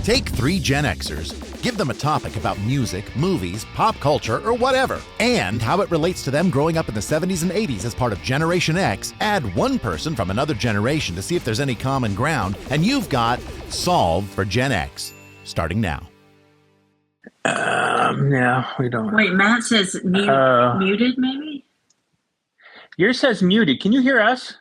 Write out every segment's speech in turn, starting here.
Take 3 Gen Xers, give them a topic about music, movies, pop culture, or whatever, and how it relates to them growing up in the 70s and 80s as part of Generation X. Add one person from another generation to see if there's any common ground, and you've got Solve for Gen X, starting now. No, we don't. Wait, Matt says muted, maybe? Yours says muted. Can you hear us?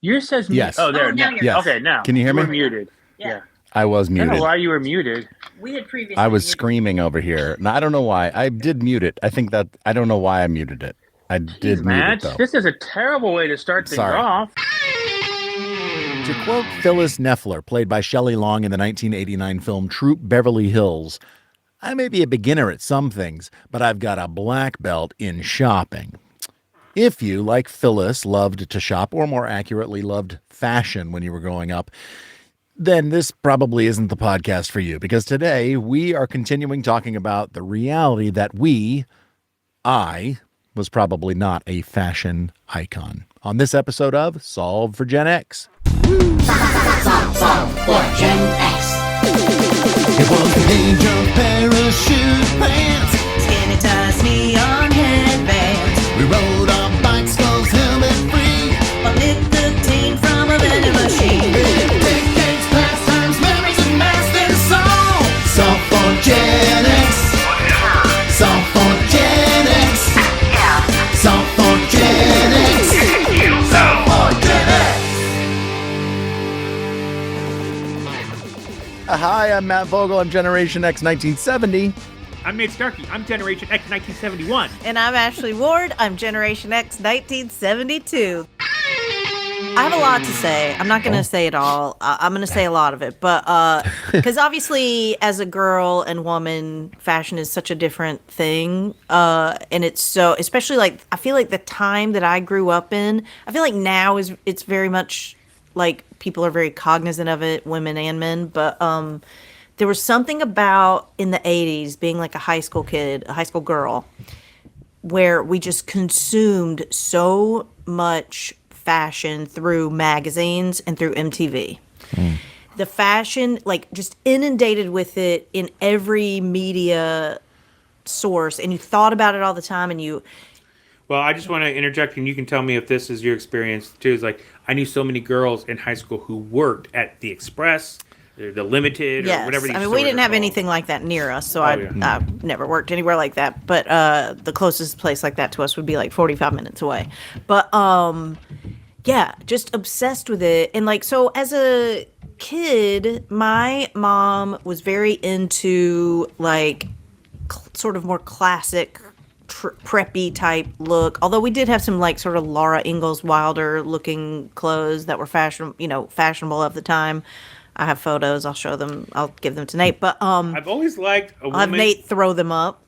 Yours says muted. Yes. Oh, there. now Now. you're Yes. Okay, now. Can you hear me? We're muted. Yeah. I was I don't muted. know why you were muted. We had previously. I was muted. screaming over here. No, I don't know why. I did mute it. I think that I don't know why I muted it. I did mute Matt, it though. this is a terrible way to start things Sorry. off. To quote Phyllis Neffler, played by Shelley Long in the 1989 film Troop Beverly Hills, I may be a beginner at some things, but I've got a black belt in shopping. If you, like Phyllis, loved to shop, or more accurately, loved fashion when you were growing up, then this probably isn't the podcast for you, because today we are continuing talking about the reality that I was probably not a fashion icon. On this episode of Solve for Gen X. Solve for Gen X. It was the age of parachute pants. Skinny ties, neon headbands. We rode our bicycles helmet free. Or nicotine from a vending machine. Decades, pastimes, memories, and master song. Solve for Gen X. Solve for Gen X. Solve for Gen X. Solve for Gen X. Hi, I'm Matt Vogel. I'm Generation X 1970. I'm Nate Starkey. I'm Generation X 1971. And I'm Ashley Ward. I'm Generation X 1972. I have a lot to say. I'm not going to say it all. I'm going to say a lot of it. But because obviously as a girl and woman, fashion is such a different thing. And it's so, especially like, I feel like the time that I grew up in, I feel like now it's very much like people are very cognizant of it, women and men. But there was something about in the 80s being like a high school kid, a high school girl, where we just consumed so much fashion through magazines and through MTV. The fashion, like, just inundated with it in every media source, and you thought about it all the time, and you... Well, I just want to interject, and you can tell me if this is your experience too. Is like I knew so many girls in high school who worked at the Express, the Limited, or whatever. These I mean, stores we didn't are have called. anything like that near us, so yeah. I never worked anywhere like that. But the closest place like that to us would be like 45 minutes away. But yeah, just obsessed with it. And like, so as a kid, my mom was very into like sort of more classic preppy type look. Although we did have some like sort of Laura Ingalls Wilder looking clothes that were fashionable at the time. I have photos. I'll show them. I'll give them to Nate. But I've always liked a woman. I'll have Nate throw them up.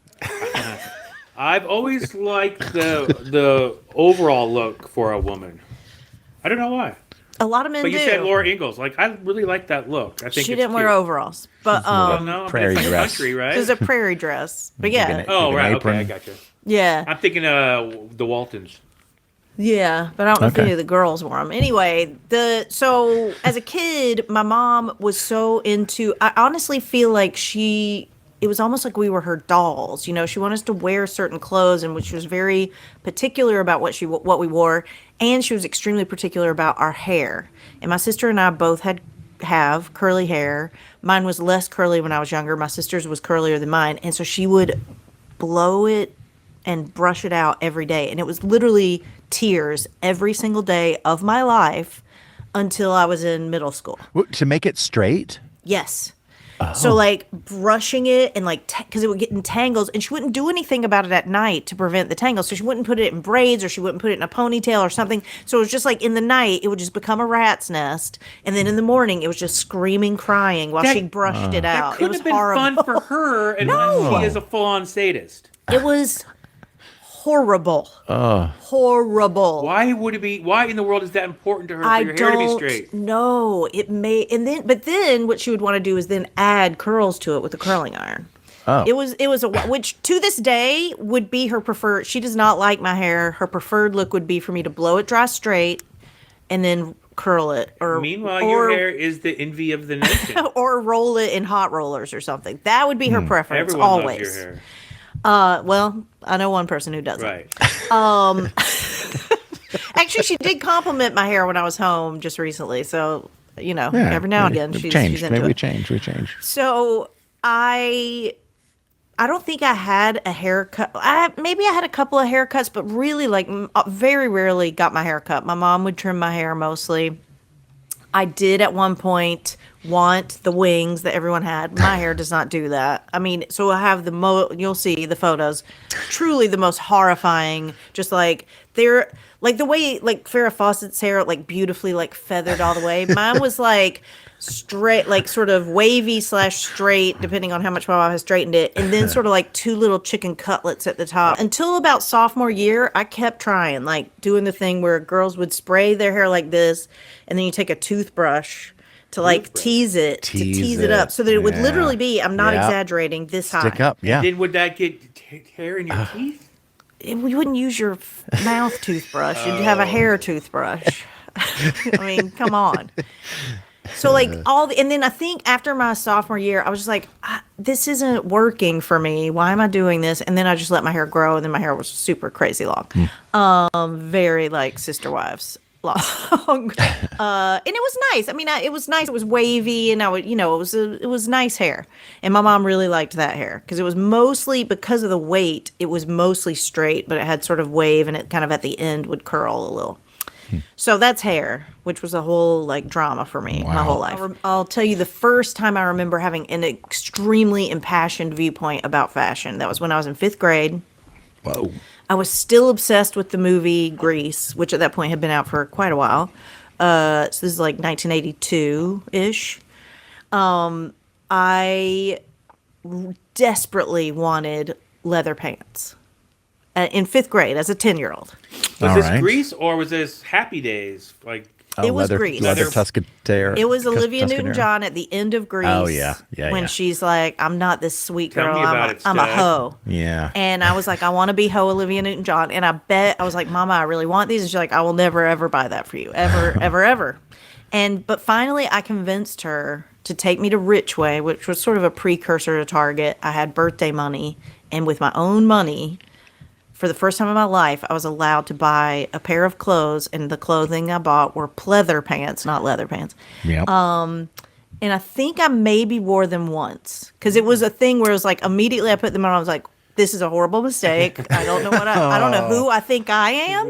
I've always liked the overall look for a woman. I don't know why. A lot of men But do. you said Laura Ingalls. Like I really like that look. I think She it's didn't wear cute. overalls, but Well, no, Prairie it's like dress. country, right? it was a prairie dress. But yeah, Gonna- Oh, Like an right. apron. Okay, I got you. yeah. I'm thinking the Waltons. Yeah, but I don't know if Okay. any of the girls wore them. Anyway, so as a kid, my mom was so into. I honestly feel like it was almost like we were her dolls. You know, she wanted us to wear certain clothes, and she was very particular about what we wore, and she was extremely particular about our hair. And my sister and I both have curly hair. Mine was less curly when I was younger. My sister's was curlier than mine, and so she would blow it and brush it out every day, and it was literally tears every single day of my life until I was in middle school. To make it straight? Yes. So like brushing it and like, because it would get in tangles, and she wouldn't do anything about it at night to prevent the tangles. So she wouldn't put it in braids, or she wouldn't put it in a ponytail or something. So it was just like in the night, it would just become a rat's nest. And then in the morning, it was just screaming, crying while she brushed it out. That It could was have been horrible. fun for her, and No. she is a full-on sadist. It was horrible. Horrible. Why in the world is that important to her for I your hair to be don't straight? know. But then what she would want to do is then add curls to it with a curling iron. Oh. It was which to this day would be her preferred. She does not like my hair. Her preferred look would be for me to blow it dry straight and then curl it or Meanwhile, your hair is the envy of the nation. or roll it in hot rollers or something. That would be her preference. Everyone always. loves your hair. Well, I know one person who doesn't. Right. Actually, she did compliment my hair when I was home just recently. So, every now and again, she's into Maybe we it. change. So I don't think I had a haircut. Maybe I had a couple of haircuts, but really, like, very rarely got my hair cut. My mom would trim my hair mostly. I did at one point want the wings that everyone had. My hair does not do that. I mean, so I have you'll see the photos, truly the most horrifying, just like they're like the way like Farrah Fawcett's hair, like beautifully like feathered all the way. Mine was like straight, like sort of wavy / straight, depending on how much my mom has straightened it. And then sort of like two little chicken cutlets at the top. Until about sophomore year, I kept trying, like doing the thing where girls would spray their hair like this. And then you take a toothbrush to like tease it up so that it would literally be, I'm not exaggerating, this high. Stick up, yeah. And then would that get hair in your teeth? We wouldn't use your mouth toothbrush. You'd have a hair toothbrush. I mean, come on. So like and then I think after my sophomore year, I was just like, this isn't working for me. Why am I doing this? And then I just let my hair grow, and then my hair was super crazy long. Very like Sister Wives long. And it was nice. I mean, it was nice. It was wavy, and I would, it was nice hair. And my mom really liked that hair because it was mostly, because of the weight, it was mostly straight, but it had sort of wave, and it kind of at the end would curl a little. So that's hair, which was a whole like drama for me my whole life. I'll tell you the first time I remember having an extremely impassioned viewpoint about fashion. That was when I was in 5th grade. Whoa. I was still obsessed with the movie Grease, which at that point had been out for quite a while. So this is like 1982-ish. I desperately wanted leather pants in 5th grade as a 10-year-old. Was this Grease or was this Happy Days? Like it was Grease. Leather Tuscadere. It was Olivia Newton-John at the end of Grease. Oh yeah, when she's like, "I'm not this sweet girl. I'm a hoe." Yeah. And I was like, "I want to be hoe Olivia Newton-John." And I was like, "Mama, I really want these." And she's like, "I will never ever buy that for you, ever, ever, ever." But finally, I convinced her to take me to Richway, which was sort of a precursor to Target. I had birthday money, and with my own money, for the first time in my life, I was allowed to buy a pair of clothes, and the clothing I bought were pleather pants, not leather pants. Yep. And I think I maybe wore them once because it was a thing where it was like immediately I put them on. I was like, "This is a horrible mistake. I don't know I don't know who I think I am."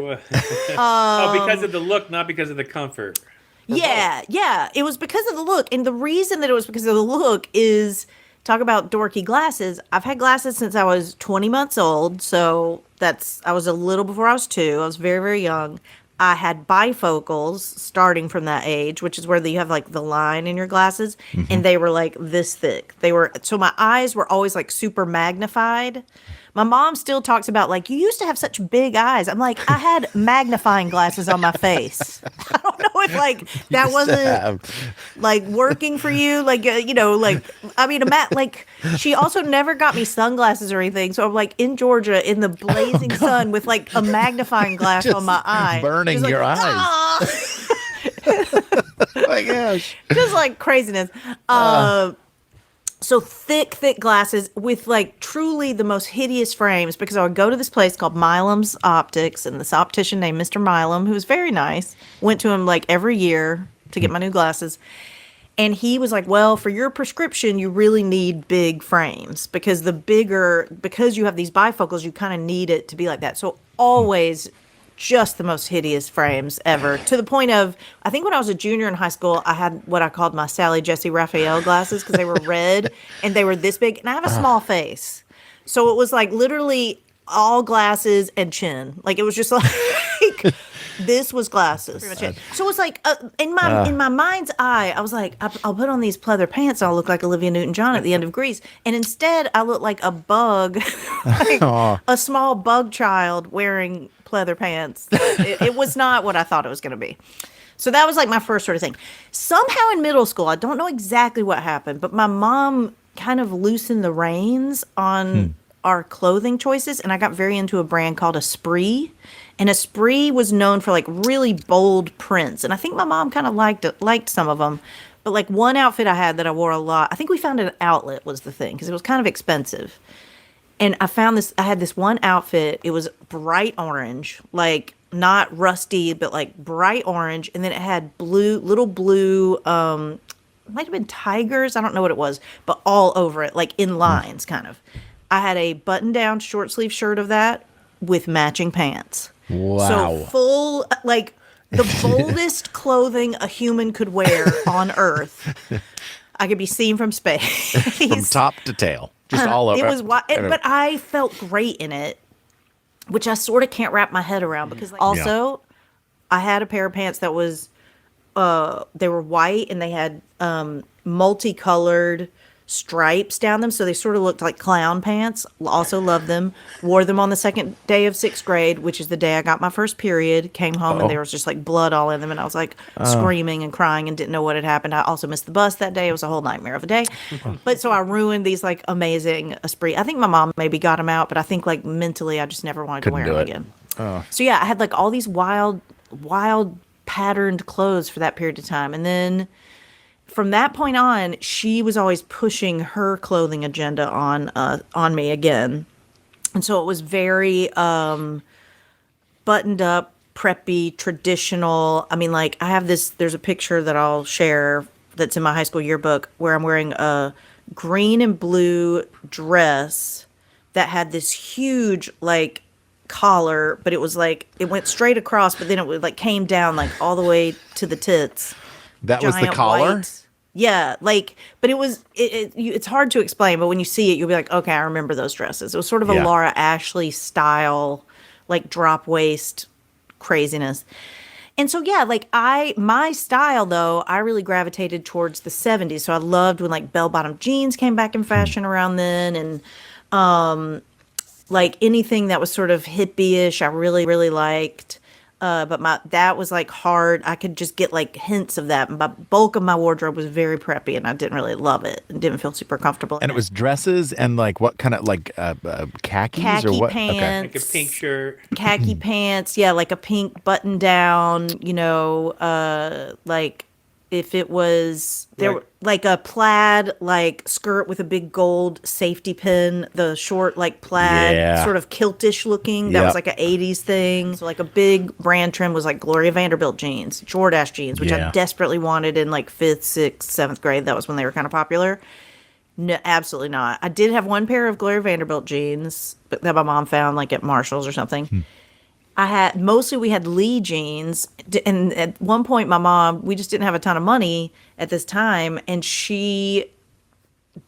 Because of the look, not because of the comfort. Yeah. It was because of the look, and the reason that it was because of the look is, talk about dorky glasses. I've had glasses since I was 20 months old, so I was a little before I was 2. I was very, very young. I had bifocals starting from that age, which is where you have like the line in your glasses, and they were like this thick. So my eyes were always like super magnified. My mom still talks about like, you used to have such big eyes. I'm like, I had magnifying glasses on my face. I don't know if like that wasn't like working for you. Like, I mean, like she also never got me sunglasses or anything. So I'm like in Georgia in the blazing sun with like a magnifying glass on my eye. Burning just your like, eyes. Oh my gosh. Just like craziness. So thick glasses with like truly the most hideous frames, because I would go to this place called Milam's Optics, and this optician named Mr. Milam, who was very nice, went to him like every year to get my new glasses. And he was like, well, for your prescription, you really need big frames because because you have these bifocals, you kind of need it to be like that. So always just the most hideous frames ever, to the point of, I think when I was a junior in high school, I had what I called my Sally Jesse Raphael glasses because they were red and they were this big, and I have a small face. So it was like literally all glasses and chin. Like it was just like, this was glasses. Pretty much it. So it was like, in my mind's eye, I was like, I'll put on these pleather pants and I'll look like Olivia Newton-John at the end of Grease. And instead I look like a bug, like a small bug child wearing pleather pants. It was not what I thought it was going to be. So that was like my first sort of thing. Somehow in middle school, I don't know exactly what happened, but my mom kind of loosened the reins on our clothing choices, and I got very into a brand called Esprit. And Esprit was known for like really bold prints, and I think my mom kind of liked some of them. But like one outfit I had that I wore a lot, I think we found an outlet was the thing because it was kind of expensive. And I had this one outfit. It was bright orange, like not rusty, but like bright orange. And then it had little blue, might have been tigers. I don't know what it was, but all over it, like in lines kind of. I had a button down short sleeve shirt of that with matching pants. Wow. So full, like the boldest clothing a human could wear on Earth. I could be seen from space. From top to tail. Just all over. It was but I felt great in it, which I sort of can't wrap my head around because also I had a pair of pants that was they were white and they had multicolored stripes down them, so they sort of looked like clown pants. Also loved them. Wore them on the second day of 6th grade, which is the day I got my first period. Came home and there was just like blood all in them, and I was like screaming and crying and didn't know what had happened. I also missed the bus that day. It was a whole nightmare of a day. But so I ruined these like amazing Esprit. I think my mom maybe got them out, but I think like mentally I just never wanted to wear them again. So yeah, I had like all these wild patterned clothes for that period of time, and then from that point on, she was always pushing her clothing agenda on me again. And so it was very buttoned up, preppy, traditional. I mean, like there's a picture that I'll share that's in my high school yearbook where I'm wearing a green and blue dress that had this huge like collar, but it was like, it went straight across, but then it would like came down like all the way to the tits. That was the collar? White. Yeah, like, but it was, it's hard to explain, but when you see it, you'll be like, okay, I remember those dresses. It was sort of a Laura Ashley style, like drop waist craziness. And so, yeah, like my style though, I really gravitated towards the 70s. So I loved when like bell-bottom jeans came back in fashion around then. And like anything that was sort of hippie-ish, I really, really liked. But that was like hard. I could just get like hints of that. The bulk of my wardrobe was very preppy, and I didn't really love it. And didn't feel super comfortable. And it was dresses and like what kind of like khakis khaki or what? pants, Okay. Like a pink shirt. khaki pants. Yeah, like a pink button down. You know, like if it was like a plaid like skirt with a big gold safety pin, the short like plaid sort of kiltish looking. That was like an 80s thing. So like a big brand trim was like Gloria Vanderbilt jeans, Jordache jeans, which I desperately wanted in like 5th, 6th, 7th grade. That was when they were kind of popular. No, absolutely not. I did have one pair of Gloria Vanderbilt jeans that my mom found like at Marshall's or something. We had Lee jeans, and at one point my mom, we just didn't have a ton of money at this time, and she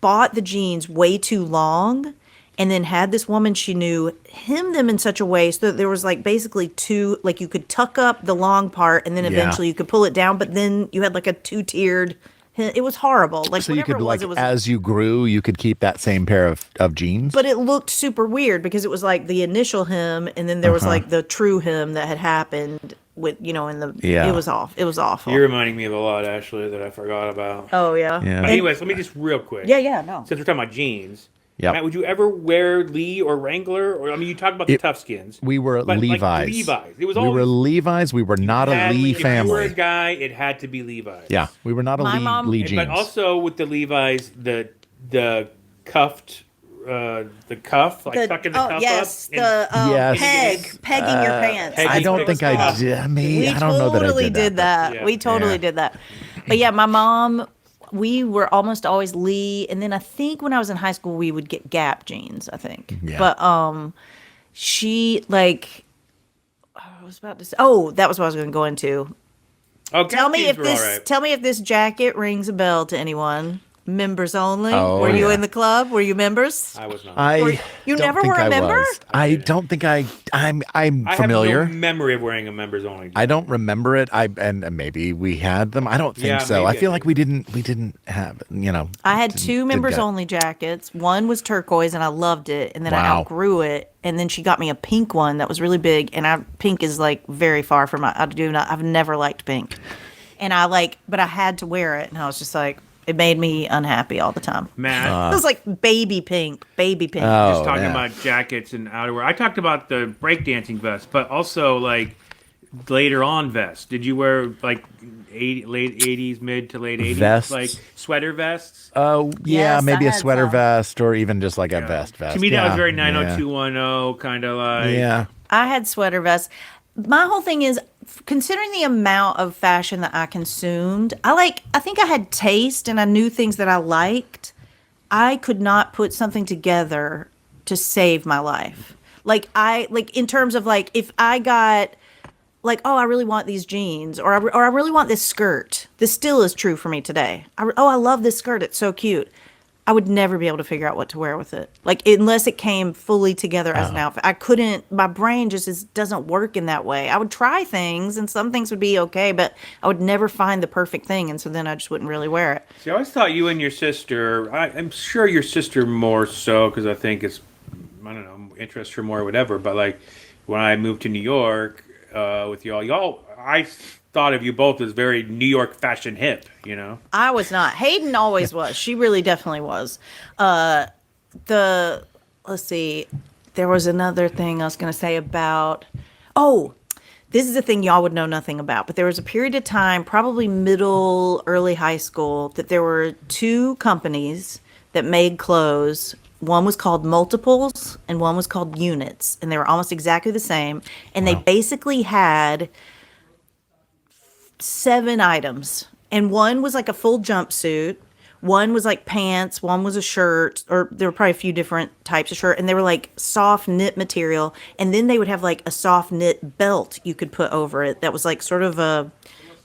bought the jeans way too long and then had this woman she knew hem them in such a way so that there was like basically two, like you could tuck up the long part and then eventually you could pull it down, but then you had like a 2-tiered. It was horrible. Like so you could like as you grew, you could keep that same pair of jeans. But it looked super weird because it was like the initial hem, and then there was like the true hem that had happened with it was off. It was awful. You're reminding me of a lot, Ashley, that I forgot about. Oh yeah. But anyways, let me just real quick. No. Since we're talking about jeans. Yep. Matt, would you ever wear Lee or Wrangler? Or I mean, you talked about the tough skins. We were Levi's. Like Levi's. It was we were Levi's. We were not a Lee family. If you were a guy, it had to be Levi's. Yeah, we were not a Lee jeans. But also with the Levi's, the cuffed, the cuff, like tucking the cuff up. Pegging your pants. I don't think I did. I mean, I don't know that I did that. Yeah. We totally did that. But yeah, my mom. We were almost always Lee, and then I think when I was in high school, we would get Gap jeans. I think, but she like, I was about to say, that was what I was going to go into. Oh, tell me if this jacket rings a bell to anyone. Members only. Were you in the club? Were you members? I was not. You never were a member? I don't think I'm familiar. I have no memory of wearing a members only jacket. I don't remember it. And maybe we had them. I don't think so. I feel like we didn't have it, I had 2 members only jackets. One was turquoise and I loved it, and then I outgrew it, and then she got me a pink one that was really big, and pink is like very far from I've never liked pink. And but I had to wear it, and I was just like, It made me unhappy all the time. Matt, It was like baby pink. just talking about jackets and outerwear. I talked about the breakdancing vest, but also like later on vests. Did you wear like late 80s, mid to late 80s? Vests? Like sweater vests? Oh, yeah, Yes, maybe I a had sweater some. vest or even just like a vest. To me, that was very Yeah. 90210 kind of like. Yeah. I had sweater vests. My whole thing is, considering the amount of fashion that I consumed, I think I had taste and I knew things that I liked. I could not put something together to save my life. Like in terms of like, if I got like, oh, I really want these jeans, or I really want this skirt. This still is true for me today. I love this skirt. It's so cute. I would never be able to figure out what to wear with it. Like, unless it came fully together as an outfit. I couldn't, my brain just doesn't work in that way. I would try things and some things would be okay, but I would never find the perfect thing. And so then I just wouldn't really wear it. See, I always thought you and your sister, I'm sure your sister more so, because I think it's, I don't know, interests her more or whatever, but like when I moved to New York with y'all, I thought of you both as very New York fashion hip, you know? I was not. Hayden always was. She really definitely was. Let's see. There was another thing I was going to say about, this is a thing y'all would know nothing about, but there was a period of time, probably early high school, that there were two companies that made clothes. One was called Multiples and one was called Units, and they were almost exactly the same. And they basically had 7 items, and one was like a full jumpsuit, one was like pants, one was a shirt, or there were probably a few different types of shirt, and they were like soft knit material, and then they would have like a soft knit belt you could put over it that was like sort of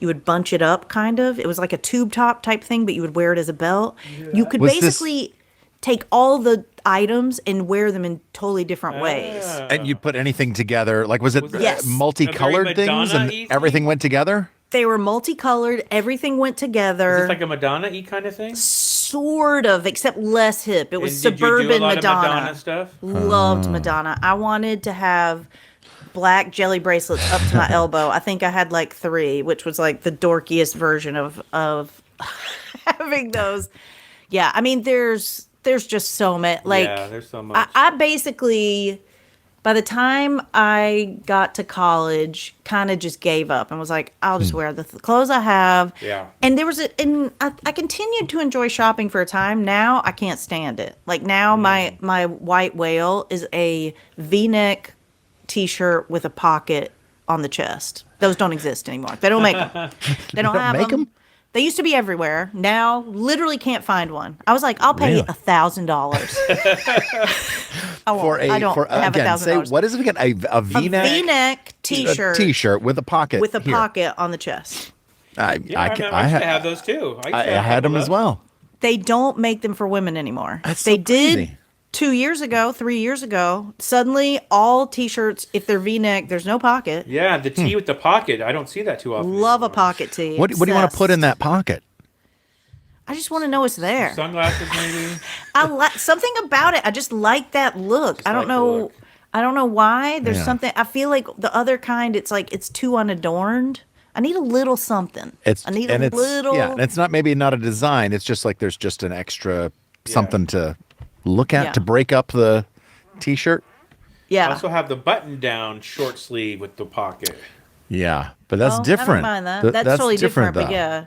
you would bunch it up kind of. It was like a tube top type thing, but you would wear it as a belt. You could basically take all the items and wear them in totally different ways. And you put anything together, like was it Yes. multicolored A very things and Madonna-y everything went together? They were multicolored. Everything went together. Is this like a Madonna-y kind of thing? Sort of, except less hip. It was And did you suburban do a lot Madonna. of Madonna stuff? Loved Madonna. I wanted to have black jelly bracelets up to my elbow. I think I had like 3, which was like the dorkiest version of having those. Yeah, I mean, there's just so many. Like, Yeah, there's so much. I basically, by the time I got to college, kind of just gave up and was like, I'll just wear the clothes I have. Yeah. And I continued to enjoy shopping for a time. Now I can't stand it. Like now my white whale is a V-neck t-shirt with a pocket on the chest. Those don't exist anymore. They don't make them. They don't have make 'em? They used to be everywhere. Now, literally can't find one. I was like, I'll pay Really? $1,000. I don't have again, say $1,000. what is it again? A A V-neck V-neck t-shirt t-shirt with a pocket with a here. pocket on the chest. Yeah, I used to have those too. I had them as well. They don't make them for women anymore. That's They so crazy. did 2 years ago, 3 years ago. Suddenly, all t-shirts, if they're V-neck, there's no pocket. Yeah, the tee with the pocket. I don't see that too often. Love a anymore. pocket tee. What do you want to put in that pocket? I just want to know it's there. Sunglasses, maybe. I like something about it. I just like that look. I don't like the know. look. I don't know why. There's Yeah. something. I feel like the other kind. It's like it's too unadorned. I need a little something. I need a little. Yeah, and it's not a design. It's just like there's just an extra something to look at Yeah. to break up the t-shirt. I Yeah. also have the button-down short sleeve with the pocket. Yeah, but that's Oh, different. I don't mind that. Th- That's totally different. But though. yeah.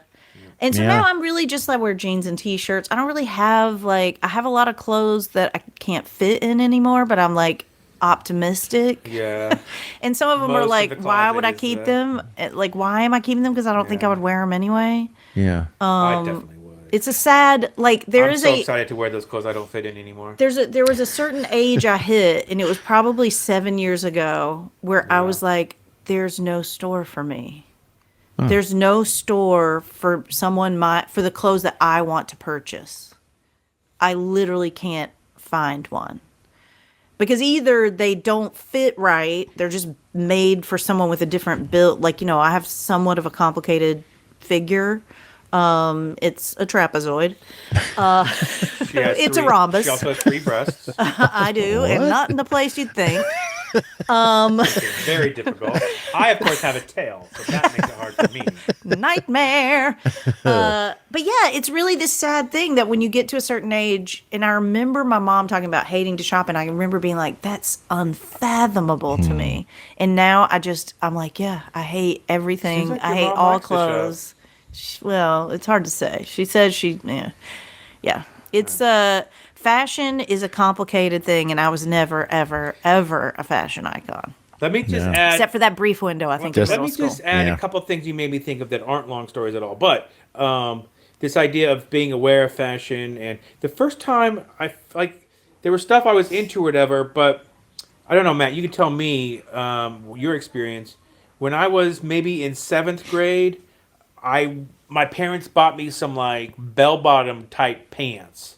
And so Yeah. now I'm really just like wear jeans and t-shirts. I don't really have I have a lot of clothes that I can't fit in anymore, but I'm like optimistic. Yeah. And some of them Most are of like, the why would I closet is, keep them? Like, why am I keeping them? Because I don't think I would wear them anyway. Yeah. I definitely would. It's a sad, like, there I'm is so a, excited to wear those clothes I don't fit in anymore. there was a certain age I hit, and it was probably 7 years ago, where I was like, there's no store for me. There's no store for for the clothes that I want to purchase. I literally can't find one. Because either they don't fit right, they're just made for someone with a different build. Like, I have somewhat of a complicated figure. It's a trapezoid. She has It's a rhombus. She also has 3 breasts. I do, and not in the place you'd think. Very difficult. I, of course, have a tail, so that makes it hard for me. Nightmare. But yeah, it's really this sad thing that when you get to a certain age, and I remember my mom talking about hating to shop, and I remember being like, that's unfathomable to me. And now I'm like, yeah, I hate everything. Seems like I your hate mom all likes the show. clothes. Well, it's hard to say. She says yeah. It's fashion is a complicated thing, and I was never, ever, ever a fashion icon. Let me just add. Except for that brief window, I think, in Let middle me school. just add a couple of things you made me think of that aren't long stories at all. But this idea of being aware of fashion, and the first time there was stuff I was into or whatever, but I don't know, Matt, you can tell me your experience. When I was maybe in 7th grade, my parents bought me some like bell-bottom type pants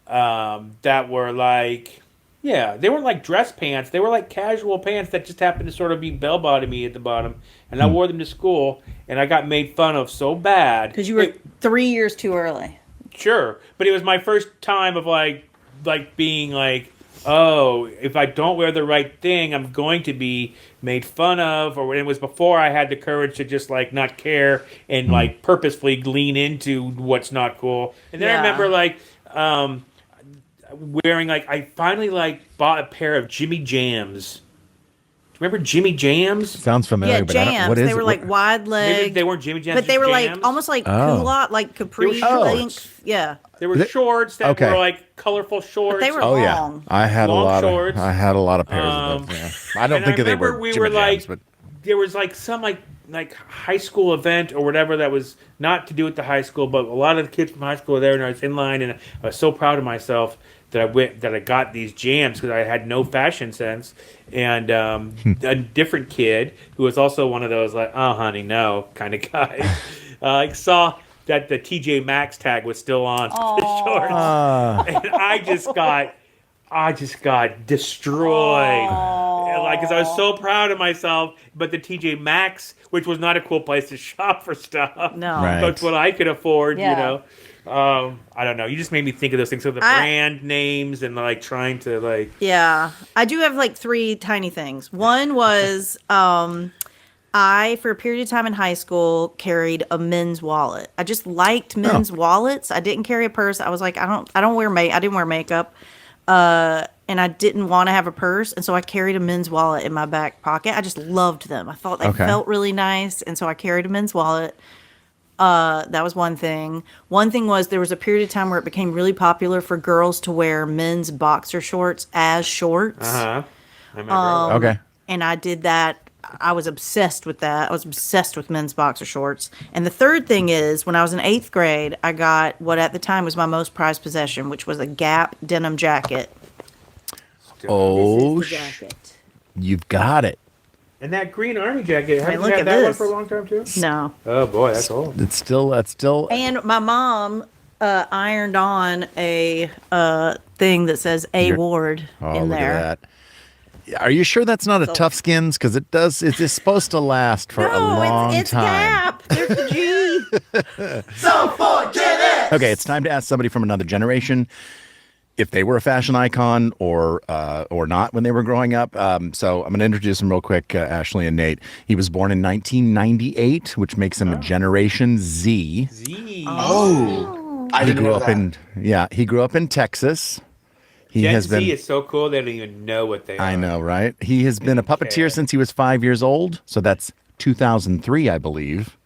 that were like, yeah, they weren't like dress pants. They were like casual pants that just happened to sort of be bell-bottomy at the bottom. And I wore them to school, and I got made fun of so bad. Because you were 3 years too early. Sure, but it was my first time of like being like, oh, if I don't wear the right thing, I'm going to be made fun of. Or it was before I had the courage to just like not care and like purposefully lean into what's not cool. And then I remember like wearing like, I finally like bought a pair of Jimmy Jams. Do you remember Jimmy Jams? Sounds familiar, Yeah, but I don't, jams. what is They were it? like wide Maybe leg, they weren't Jimmy Jams, but they just were jams. like almost like Oh. culotte, like capri They were length. Yeah, There were shorts that Okay. were like colorful shorts. but they were Oh yeah, long. I had Long a lot shorts. of pairs of those. Yeah. I don't And think I they remember were we Jimmy were Jams, like, but there was like some like high school event or whatever that was not to do with the high school, but a lot of the kids from high school were there, and I was in line, and I was so proud of myself that I got these jams because I had no fashion sense. And a different kid who was also one of those like, oh honey, no kind of guy, like saw that the TJ Maxx tag was still on the shorts, and I just got destroyed. Like, because I was so proud of myself, but the TJ Maxx, which was not a cool place to shop for stuff, No. Right. that's what I could afford, Yeah. you know. I don't know. You just made me think of those things. So the brand names and like trying to like. Yeah, I do have like 3 tiny things. One was I, for a period of time in high school, carried a men's wallet. I just liked men's wallets. I didn't carry a purse. I was like, I didn't wear makeup. And I didn't want to have a purse, and so I carried a men's wallet in my back pocket. I just loved them. I thought they felt really nice, and so I carried a men's wallet. That was one thing. One thing was there was a period of time where it became really popular for girls to wear men's boxer shorts as shorts. I remember. okay. And I did that. I was obsessed with that. I was obsessed with men's boxer shorts. And the third thing is, when I was in 8th grade, I got what at the time was my most prized possession, which was a Gap denim jacket. Oh, This is the jacket. you've got it. And that green army jacket. Have you look had at that one this. for a long time too? No. Oh boy, that's old. That's still. And my mom ironed on a thing that says A Ward Oh, in look there. at that. Are you sure that's not a Tough Skins? Because it does. It's supposed to last for a long it's time. Gap. There's the G. Okay, it's time to ask somebody from another generation if they were a fashion icon or not when they were growing up. So I'm going to introduce them real quick, Ashley and Nate. He was born in 1998, which makes him a Generation Z. Z. I He didn't grew know up that. he grew up in Texas. He Gen has Z been. is so cool they don't even know what they are. I know, right? He has been a puppeteer Okay. since he was 5 years old. So that's 2003, I believe.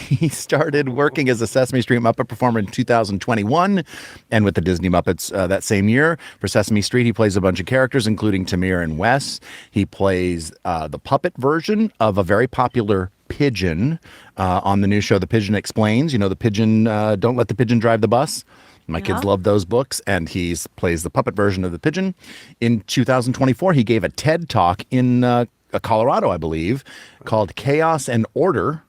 He started working as a Sesame Street Muppet performer in 2021 and with the Disney Muppets that same year. For Sesame Street, he plays a bunch of characters, including Tamir and Wes. He plays the puppet version of a very popular pigeon on the new show, The Pigeon Explains. You know, the pigeon, Don't Let the Pigeon Drive the Bus. My kids love those books, and he plays the puppet version of the pigeon. In 2024, he gave a TED Talk in Colorado, I believe, called Chaos and Order.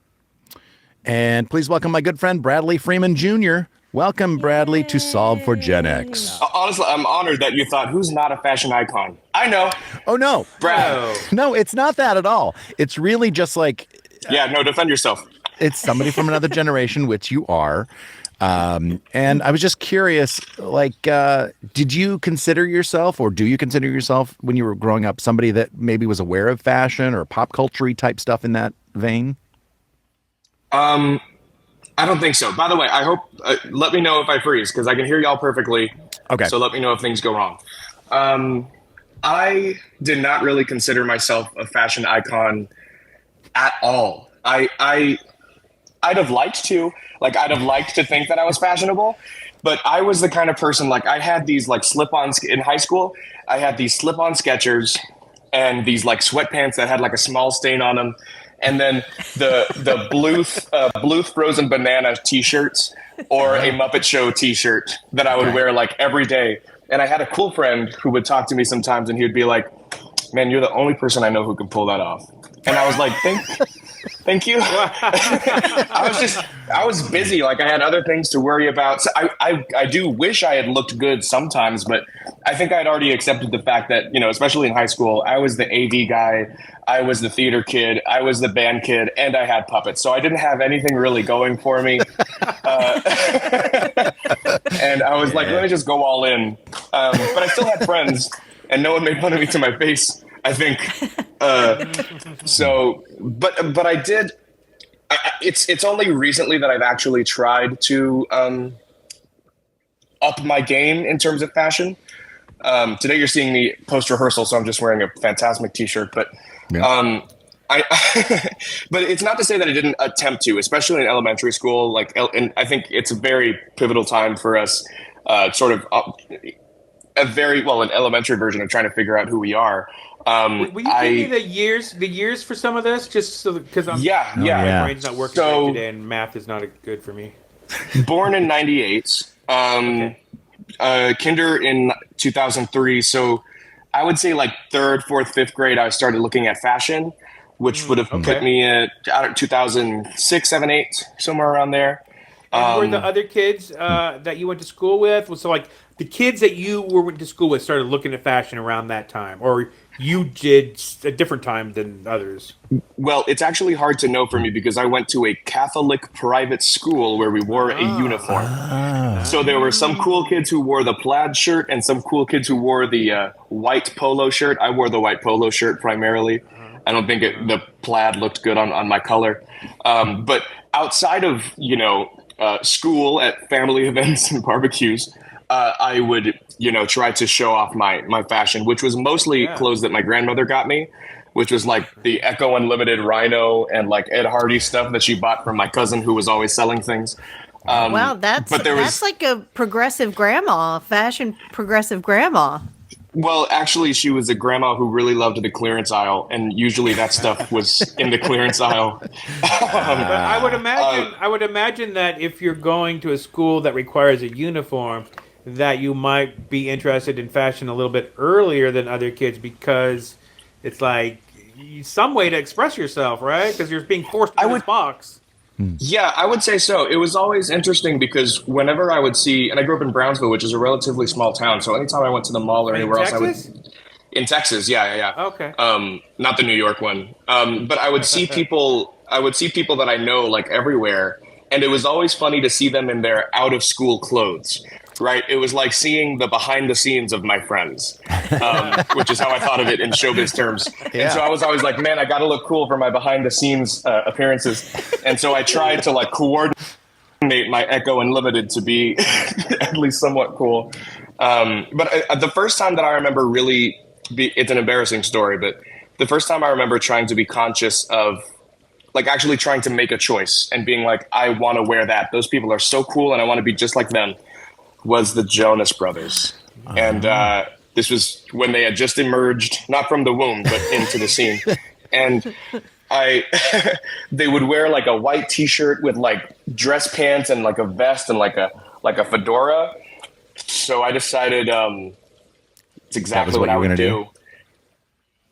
And please welcome my good friend, Bradley Freeman Jr. Welcome, Bradley, to Solve for Gen X. Honestly, I'm honored that you thought, who's not a fashion icon? I know. Oh, no. Brad. No, it's not that at all. It's really just like Yeah, no, defend yourself. it's somebody from another generation, which you are. And I was just curious, like, did you consider yourself, or do you consider yourself, when you were growing up, somebody that maybe was aware of fashion or pop culture type stuff in that vein? I don't think so. By the way, I hope, let me know if I freeze, because I can hear y'all perfectly. Okay. So let me know if things go wrong. I did not really consider myself a fashion icon at all. I'd have liked to. Like, I'd have liked to think that I was fashionable, but I was the kind of person, like, I had these, like, slip-ons in high school. I had these slip-on Skechers and these, like, sweatpants that had, like, a small stain on them. And then the Bluth frozen banana T-shirts or a Muppet Show T-shirt that I would wear, like, every day. And I had a cool friend who would talk to me sometimes, and he would be like, man, you're the only person I know who can pull that off. And I was like, thank you. I was busy. Like, I had other things to worry about. So I do wish I had looked good sometimes, but I think I'd already accepted the fact that, especially in high school, I was the AV guy. I was the theater kid. I was the band kid, and I had puppets. So I didn't have anything really going for me. And I was like, let me just go all in. But I still had friends, and no one made fun of me to my face, I think. But I did. It's only recently that I've actually tried to up my game in terms of fashion. Today you're seeing me post rehearsal, so I'm just wearing a Fantasmic t-shirt. But but it's not to say that I didn't attempt to, especially in elementary school. And I think it's a very pivotal time for us, sort of an elementary version of trying to figure out who we are. Will you give me the years for some of this, just so because my brain's not working right today, and math is not good for me. Born in '98, kinder in 2003. So I would say like third, fourth, fifth grade, I started looking at fashion, which would have put me at 2006, 7, 8, somewhere around there. And were the other kids that you went to school with? So like the kids that you went to school with started looking at fashion around that time, or you did a different time than others? Well, it's actually hard to know for me because I went to a Catholic private school where we wore a uniform. So there were some cool kids who wore the plaid shirt and some cool kids who wore the white polo shirt. I wore the white polo shirt primarily. I don't think the plaid looked good on my color. But outside of, school at family events and barbecues, I would, try to show off my fashion, which was mostly clothes that my grandmother got me, which was like the Echo Unlimited Rhino and like Ed Hardy stuff that she bought from my cousin who was always selling things. Wow, that's like a progressive grandma, fashion progressive grandma. Well, actually, she was a grandma who really loved the clearance aisle, and usually that stuff was in the clearance aisle. But I would imagine that if you're going to a school that requires a uniform, that you might be interested in fashion a little bit earlier than other kids, because it's like some way to express yourself, right? Because you're being forced into this box. Yeah, I would say so. It was always interesting because whenever I would see, and I grew up in Brownsville, which is a relatively small town, so anytime I went to the mall or anywhere else, I would. In Texas, yeah. Okay. Not the New York one. But I would see people. I would see people that I know like everywhere, and it was always funny to see them in their out of school clothes. Right, it was like seeing the behind the scenes of my friends, which is how I thought of it in showbiz terms. Yeah. And so I was always like, man, I got to look cool for my behind the scenes appearances. And so I tried to like coordinate my Echo Unlimited to be at least somewhat cool. But the first time that I remember it's an embarrassing story, but the first time I remember trying to be conscious of like actually trying to make a choice and being like, I want to wear that. Those people are so cool and I want to be just like them. Was the Jonas Brothers. And this was when they had just emerged, not from the womb, but into the scene. And they would wear like a white t-shirt with like dress pants and like a vest and like a fedora. So I decided it's exactly what I would do.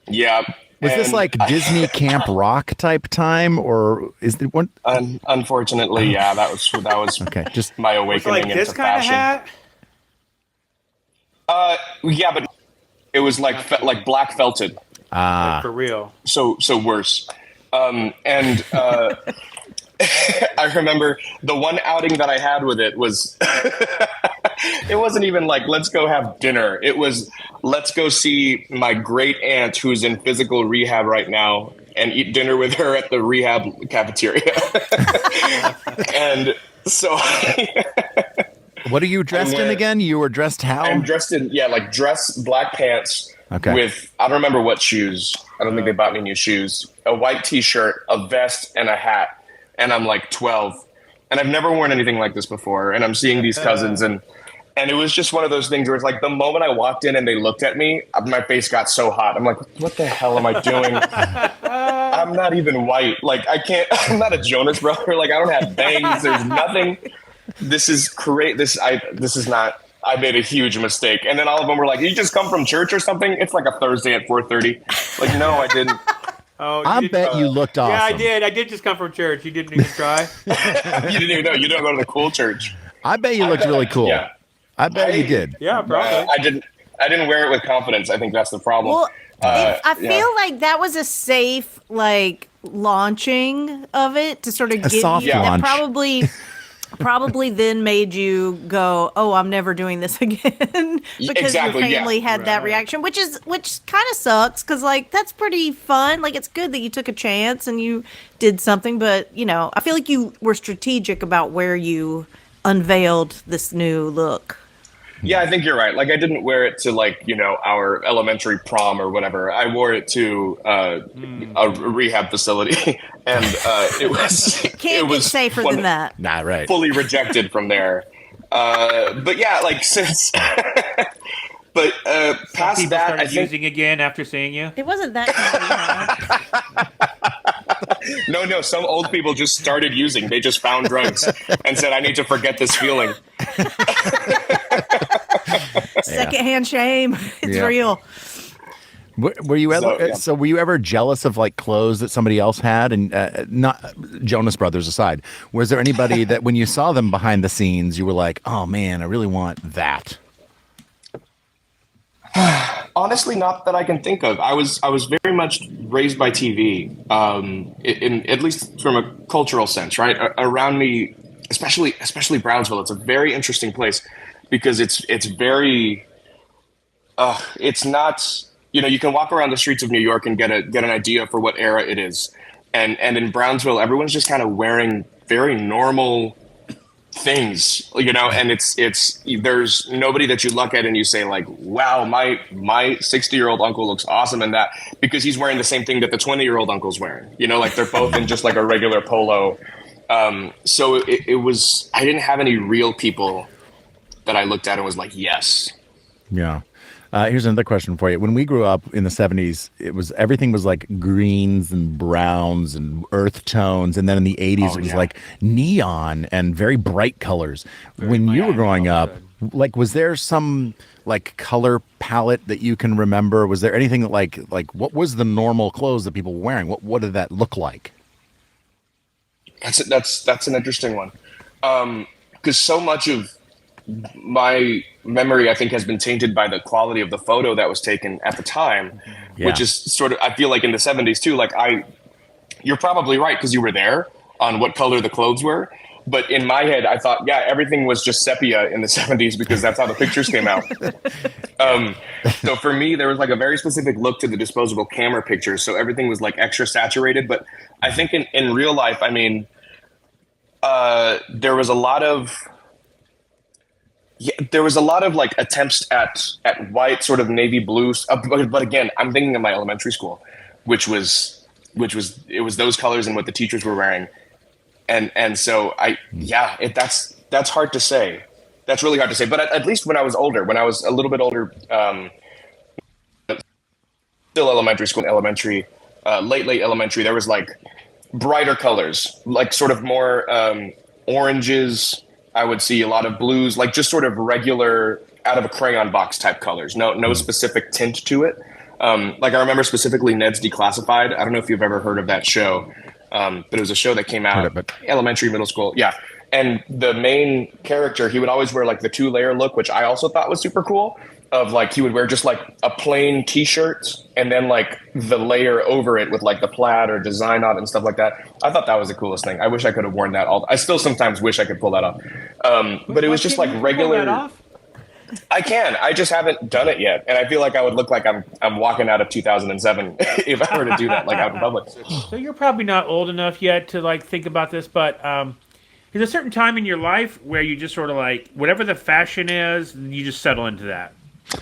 Yeah. Was this like Disney Camp Rock type time, or is it one? Unfortunately, yeah, that was okay. Just my awakening into this kind fashion. Of hat? Yeah, but it was like black felted. Like for real. So worse. And I remember the one outing that I had with it was, it wasn't even like, let's go have dinner. It was, let's go see my great aunt who's in physical rehab right now and eat dinner with her at the rehab cafeteria. And so what are you dressed in again? You were dressed how? I'm dressed in, like dress, black pants with, I don't remember what shoes. I don't think they bought me new shoes. A white t-shirt, a vest, and a hat. And I'm like 12. And I've never worn anything like this before. And I'm seeing these cousins. And it was just one of those things where it's like the moment I walked in and they looked at me, my face got so hot. I'm like, what the hell am I doing? I'm not even white. Like, I can't, I'm not a Jonas brother. Like, I don't have bangs. There's nothing. This is great. This is not, I made a huge mistake. And then all of them were like, you just come from church or something? It's like a Thursday at 4:30. Like, no, I didn't. Oh, I bet you looked awesome. Yeah, I did. I did just come from church. You didn't even try. You didn't even know. You don't go to the cool church. I bet you looked really cool. Yeah. I bet you did. Yeah, probably. I didn't wear it with confidence. I think that's the problem. Well, I feel like that was a safe launching of it to sort of give soft you launch. That probably then made you go, oh, I'm never doing this again because your family had that reaction, which kind of sucks because that's pretty fun. Like, it's good that you took a chance and you did something, but I feel like you were strategic about where you unveiled this new look. Yeah, I think you're right. Like, I didn't wear it to our elementary prom or whatever. I wore it to a rehab facility, and it was Can't get safer than that. Nah, right. Fully rejected from there. But yeah, since. But past that, I think using again after seeing you. It wasn't that kind of No, some old people just started using. They just found drugs and said, I need to forget this feeling. Secondhand shame. It's real. Were you ever were you ever jealous of clothes that somebody else had, and not Jonas Brothers aside? Was there anybody that when you saw them behind the scenes, you were like, oh man, I really want that? Honestly, not that I can think of. I was very much raised by TV, in at least from a cultural sense, right? Around me, especially Brownsville, it's a very interesting place because it's very, it's not, you can walk around the streets of New York and get an idea for what era it is, and in Brownsville, everyone's just kind of wearing very normal things, and it's there's nobody that you look at and you say wow, my 60-year-old uncle looks awesome in that, because he's wearing the same thing that the 20-year-old uncle's wearing, they're both in just a regular polo. So it was, I didn't have any real people that I looked at and was like, yes. Yeah. Here's another question for you. When we grew up in the 70s, everything was greens and browns and earth tones. And then in the 80s, it was neon and very bright colors. When you were growing up, was there some color palette that you can remember? Was there anything that what was the normal clothes that people were wearing? What did that look like? That's an interesting one. 'Cause so much of my memory, I think, has been tainted by the quality of the photo that was taken at the time, which is sort of, I feel like in the 70s too, you're probably right because you were there on what color the clothes were. But in my head, I thought, everything was just sepia in the 70s because that's how the pictures came out. So for me, there was a very specific look to the disposable camera pictures. So everything was extra saturated. But I think in real life, I mean, there was a lot of attempts at white, sort of navy blue. But again, I'm thinking of my elementary school, which was those colors and what the teachers were wearing. And so that's hard to say. That's really hard to say. But at least when I was older, when I was a little bit older, still elementary school, late elementary, there was brighter colors, sort of more oranges. I would see a lot of blues, just sort of regular out of a crayon box type colors. No specific tint to it. I remember specifically Ned's Declassified. I don't know if you've ever heard of that show, but it was a show that came out elementary, middle school. Yeah. And the main character, he would always wear like the 2-layer look, which I also thought was super cool. Of like, he would wear just like a plain t-shirt and then like the layer over it with like the plaid or design on it and stuff like that. I thought that was the coolest thing. I wish I could have worn that I still sometimes wish I could pull that off. But it was just like regular. I can. I just haven't done it yet, and I feel like I would look like I'm walking out of 2007 if I were to do that like out in public. So you're probably not old enough yet to like think about this, but there's a certain time in your life where you just sort of like whatever the fashion is, you just settle into that,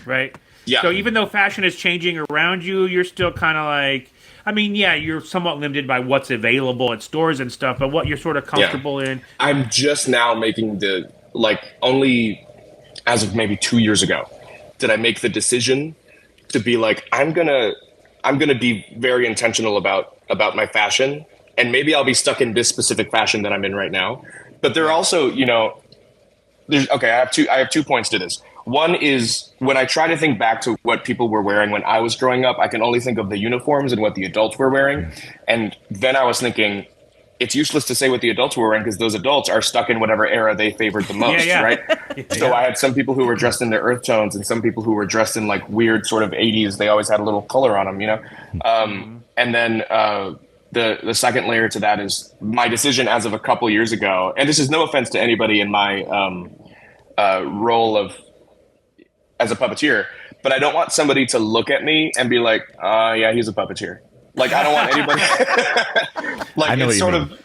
right? Yeah. So even though fashion is changing around you, you're still kind of like, I mean, yeah, you're somewhat limited by what's available at stores and stuff, but what you're sort of comfortable in. I'm just now making the only. As of maybe 2 years ago, did I make the decision to be like, I'm gonna be very intentional about my fashion, and maybe I'll be stuck in this specific fashion that I'm in right now. But there are also, I have 2 points to this. One is when I try to think back to what people were wearing when I was growing up, I can only think of the uniforms and what the adults were wearing. And then I was thinking, it's useless to say what the adults were wearing because those adults are stuck in whatever era they favored the most, right? So I had some people who were dressed in their earth tones and some people who were dressed in like weird sort of 80s. They always had a little color on them, And then the second layer to that is my decision as of a couple years ago. And this is no offense to anybody in my role as a puppeteer, but I don't want somebody to look at me and be like, yeah, he's a puppeteer. Like, I don't want anybody. Like, I know it's what sort you of. mean.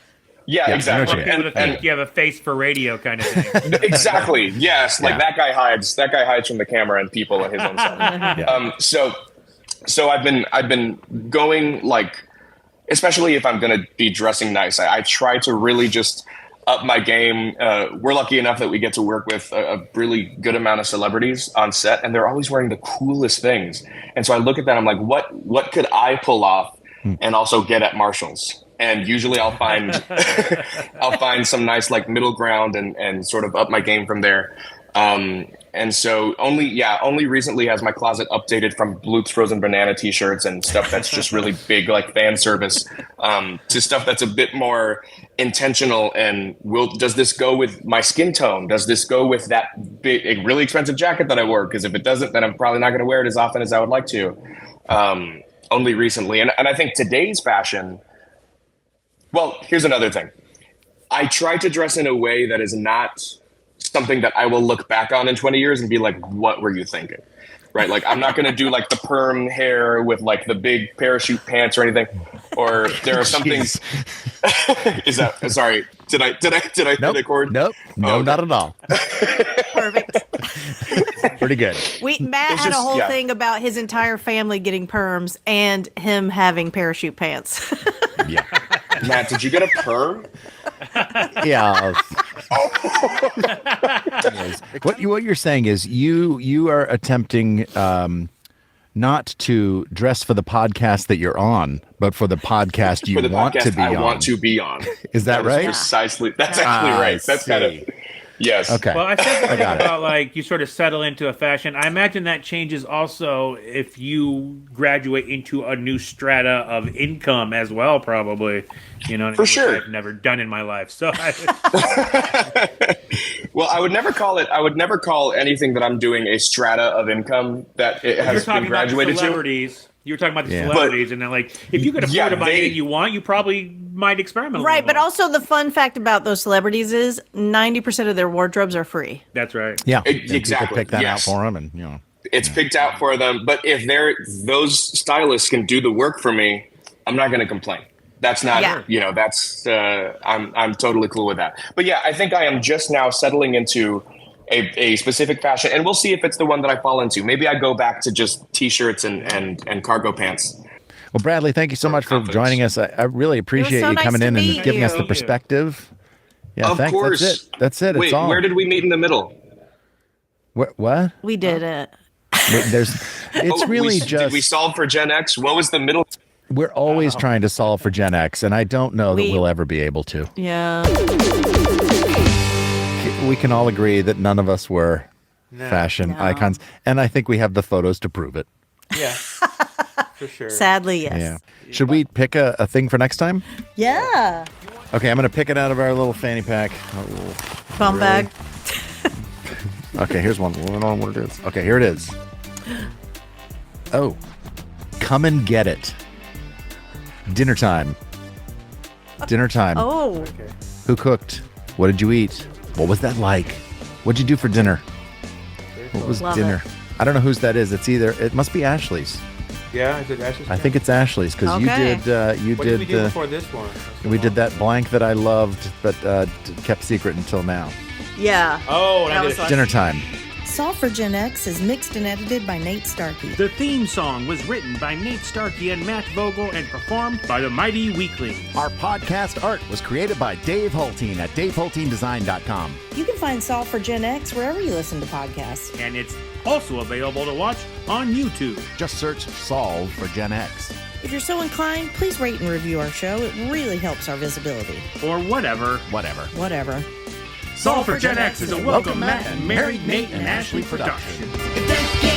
Yeah, exactly. And you have a face for radio kind of thing. Exactly. Yes. Like that guy hides from the camera and people at his own self. So I've been going like, especially if I'm going to be dressing nice, I try to really just up my game. We're lucky enough that we get to work with a really good amount of celebrities on set, and they're always wearing the coolest things. And so I look at that, I'm like, what could I pull off and also get at Marshall's? And usually I'll find some nice like middle ground and sort of up my game from there. And so only recently has my closet updated from Bloop's frozen banana t-shirts and stuff that's just really big, like fan service, to stuff that's a bit more intentional. And does this go with my skin tone? Does this go with that big, really expensive jacket that I wore? Because if it doesn't, then I'm probably not going to wear it as often as I would like to. Only recently. And I think today's fashion, well, here's another thing. I try to dress in a way that is not something that I will look back on in 20 years and be like, what were you thinking? Right? Like, I'm not going to do like the perm hair with like the big parachute pants or anything. Or there are some things. Is that, sorry, did I Nope. hit a chord? Nope. No, okay. not at all. Perfect. Pretty good. Matt had a whole thing about his entire family getting perms and him having parachute pants. Yeah. Matt, did you get a perm? Yeah. What you're saying is you are attempting not to dress for the podcast that you're on, but for the podcast you want to be on. I want to be on. Is that right? Precisely. That's actually right. That's kind of. Yes. Okay. Well, I said the thing about like you sort of settle into a fashion. I imagine that changes also if you graduate into a new strata of income as well, probably. You know, for sure. I've never done in my life. So, well, I would never call anything that I'm doing a strata of income that it has been graduated to. You were talking about the celebrities, and then like if you could afford to buy anything you want, you probably might experiment. Right, but also the fun fact about those celebrities is 90% of their wardrobes are free. That's right. Yeah, exactly. People pick that out for them, and it's picked out for them. But if those stylists can do the work for me, I'm not going to complain. That's not, that's I'm totally cool with that. But yeah, I think I am just now settling into a specific fashion, and we'll see if it's the one that I fall into. Maybe I go back to just t-shirts and cargo pants. Well, Bradley, thank you so much for joining us. I really appreciate you coming in and giving us the perspective. Yeah, of thanks. course. That's it. Wait, it's all. Where did we meet in the middle? What? We did it. Did we solve for Gen X? What was the middle? We're always trying to solve for Gen X, and I don't know that we'll ever be able to. Yeah. We can all agree that none of us were fashion icons, and I think we have the photos to prove it. Yeah. For sure. Sadly, yes. Yeah. Should we pick a thing for next time? Yeah. Okay, I'm going to pick it out of our little fanny pack. Bum bag. Okay, here's one. I don't know what it is. Okay, here it is. Oh, come and get it. Dinner time. Dinner time. Oh. Okay. Who cooked? What did you eat? What was that like? What'd you do for dinner? What was Love dinner? it. I don't know whose that is. It must be Ashley's. Yeah, is it Ashley's? I think it's Ashley's because you Okay. did What did we do before this one? we did that blank that I loved but kept secret until now. Yeah. Oh, and That I was did like- Dinner time. Solve for Gen X is mixed and edited by Nate Starkey. The theme song was written by Nate Starkey and Matt Vogel and performed by the Mighty Weeklings. Our podcast art was created by Dave Hulteen at davehulteendesign.com. You can find Solve for Gen X wherever you listen to podcasts. And it's also available to watch on YouTube. Just search Solve for Gen X. If you're so inclined, please rate and review our show. It really helps our visibility. Or whatever. Whatever. Solve for Gen X is a Welcome Matt and Married Nate and Ashley production. If they